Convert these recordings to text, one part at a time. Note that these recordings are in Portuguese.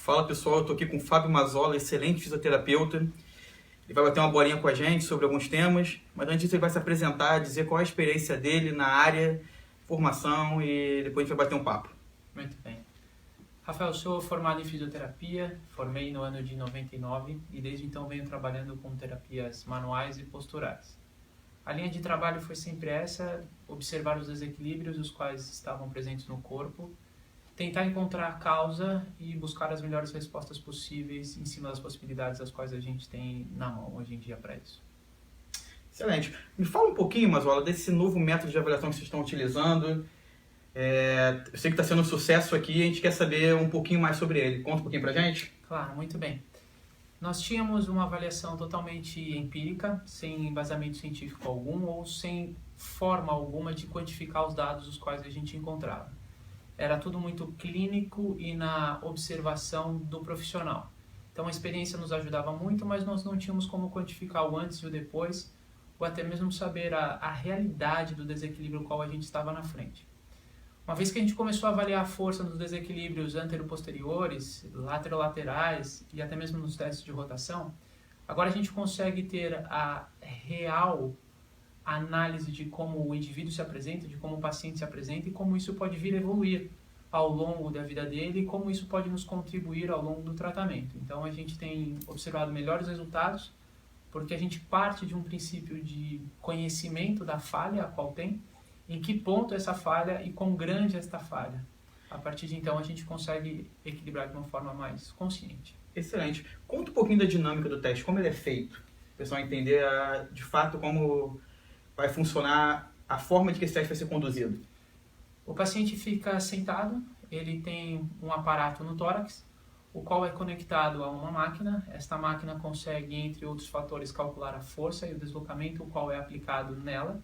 Fala pessoal, eu estou aqui com o Fábio Mazzola, excelente fisioterapeuta. Ele vai bater uma bolinha com a gente sobre alguns temas, mas antes disso ele vai se apresentar, dizer qual é a experiência dele na área, formação e depois a gente vai bater um papo. Muito bem. Rafael, eu sou formado em fisioterapia, formei no ano de 99 e desde então venho trabalhando com terapias manuais e posturais. A linha de trabalho foi sempre essa, observar os desequilíbrios os quais estavam presentes no corpo, tentar encontrar a causa e buscar as melhores respostas possíveis em cima das possibilidades as quais a gente tem na mão hoje em dia para isso. Excelente. Me fala um pouquinho, Mazzola, desse novo método de avaliação que vocês estão utilizando. Eu sei que está sendo um sucesso aqui, a gente quer saber um pouquinho mais sobre ele. Conta um pouquinho pra gente. Claro, muito bem. Nós tínhamos uma avaliação totalmente empírica, sem embasamento científico algum ou sem forma alguma de quantificar os dados os quais a gente encontrava. Era tudo muito clínico e na observação do profissional. Então a experiência nos ajudava muito, mas nós não tínhamos como quantificar o antes e o depois, ou até mesmo saber a realidade do desequilíbrio ao qual a gente estava na frente. Uma vez que a gente começou a avaliar a força nos desequilíbrios antero-posteriores, laterais e até mesmo nos testes de rotação, agora a gente consegue ter a real análise de como o indivíduo se apresenta, de como o paciente se apresenta e como isso pode vir a evoluir ao longo da vida dele e como isso pode nos contribuir ao longo do tratamento. Então a gente tem observado melhores resultados porque a gente parte de um princípio de conhecimento da falha a qual tem, em que ponto essa falha e quão grande é esta falha. A partir de então a gente consegue equilibrar de uma forma mais consciente. Excelente. Conta um pouquinho da dinâmica do teste, como ele é feito, para o pessoal entender de fato como vai funcionar a forma de que esse teste vai ser conduzido. O paciente fica sentado, ele tem um aparato no tórax, o qual é conectado a uma máquina. Esta máquina consegue, entre outros fatores, calcular a força e o deslocamento, o qual é aplicado nela.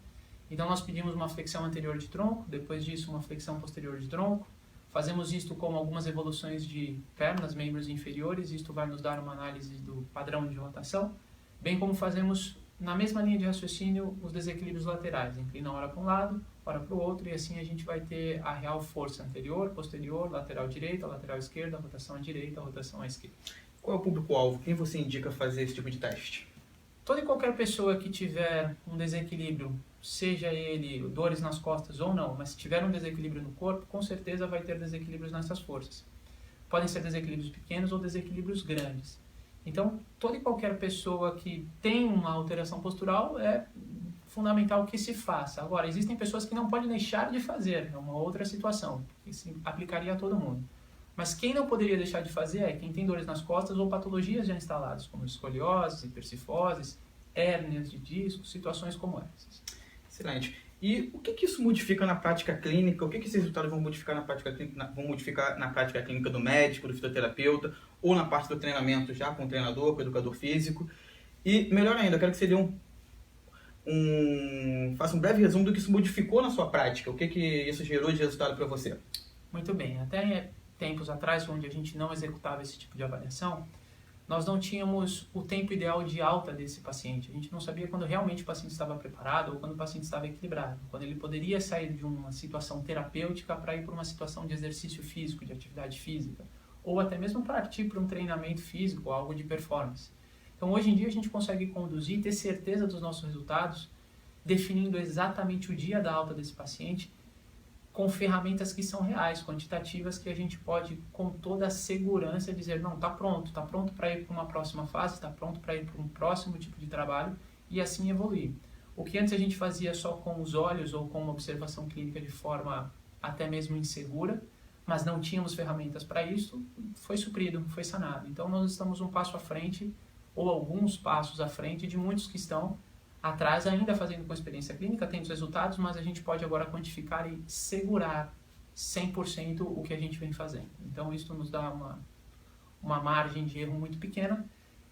Então nós pedimos uma flexão anterior de tronco, depois disso uma flexão posterior de tronco. Fazemos isto com algumas evoluções de pernas, membros inferiores, isto vai nos dar uma análise do padrão de rotação, bem como fazemos na mesma linha de raciocínio os desequilíbrios laterais, inclina hora para um lado, hora para o outro, e assim a gente vai ter a real força anterior, posterior, lateral direita, lateral esquerda, rotação à direita, rotação à esquerda. Qual é o público-alvo? Quem você indica fazer esse tipo de teste? Toda e qualquer pessoa que tiver um desequilíbrio, seja ele dores nas costas ou não, mas se tiver um desequilíbrio no corpo, com certeza vai ter desequilíbrios nessas forças. Podem ser desequilíbrios pequenos ou desequilíbrios grandes. Então, toda e qualquer pessoa que tem uma alteração postural é fundamental que se faça. Agora, existem pessoas que não podem deixar de fazer, é uma outra situação, que se aplicaria a todo mundo. Mas quem não poderia deixar de fazer é quem tem dores nas costas ou patologias já instaladas, como escolioses, hipercifoses, hérnias de disco, situações como essas. Excelente. E o que isso modifica na prática clínica? O que esses resultados vão modificar na prática clínica, prática clínica do médico, do fisioterapeuta, ou na parte do treinamento já com o treinador, com o educador físico? E, melhor ainda, eu quero que você dê faça um breve resumo do que isso modificou na sua prática. O que isso gerou de resultado para você? Muito bem. Até tempos atrás, onde a gente não executava esse tipo de avaliação, nós não tínhamos o tempo ideal de alta desse paciente. A gente não sabia quando realmente o paciente estava preparado ou quando o paciente estava equilibrado. Quando ele poderia sair de uma situação terapêutica para ir para uma situação de exercício físico, de atividade física. Ou até mesmo partir para um treinamento físico, algo de performance. Então, hoje em dia, a gente consegue conduzir e ter certeza dos nossos resultados, definindo exatamente o dia da alta desse paciente, com ferramentas que são reais, quantitativas, que a gente pode, com toda a segurança, dizer, não, está pronto para ir para uma próxima fase, está pronto para ir para um próximo tipo de trabalho e assim evoluir. O que antes a gente fazia só com os olhos ou com uma observação clínica de forma até mesmo insegura, mas não tínhamos ferramentas para isso, foi suprido, foi sanado. Então nós estamos um passo à frente, ou alguns passos à frente de muitos que estão atrás, ainda fazendo com experiência clínica, tem os resultados, mas a gente pode agora quantificar e segurar 100% o que a gente vem fazendo. Então isso nos dá uma margem de erro muito pequena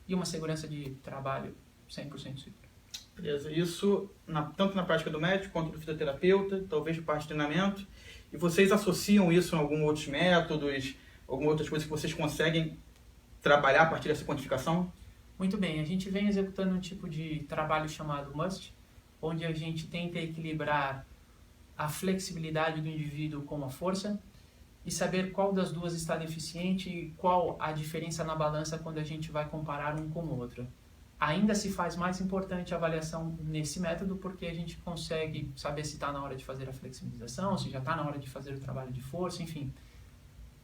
e uma segurança de trabalho 100% segura. Beleza, isso tanto na prática do médico quanto do fisioterapeuta, talvez de parte de treinamento. E vocês associam isso a alguns outros métodos, algumas outras coisas que vocês conseguem trabalhar a partir dessa quantificação? Muito bem, a gente vem executando um tipo de trabalho chamado MUST, onde a gente tenta equilibrar a flexibilidade do indivíduo com a força e saber qual das duas está deficiente e qual a diferença na balança quando a gente vai comparar um com o outro. Ainda se faz mais importante a avaliação nesse método porque a gente consegue saber se está na hora de fazer a flexibilização, se já está na hora de fazer o trabalho de força, enfim.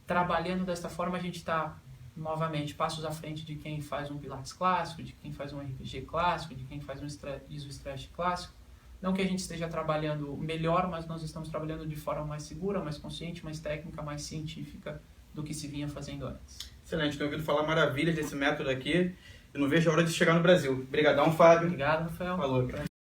Trabalhando desta forma a gente está, novamente, passos à frente de quem faz um Pilates clássico, de quem faz um RPG clássico, de quem faz um iso-stretch clássico. Não que a gente esteja trabalhando melhor, mas nós estamos trabalhando de forma mais segura, mais consciente, mais técnica, mais científica do que se vinha fazendo antes. Excelente, tenho ouvido falar maravilhas desse método aqui. Eu não vejo a hora de chegar no Brasil. Obrigadão, Fábio. Obrigado, Rafael. Falou.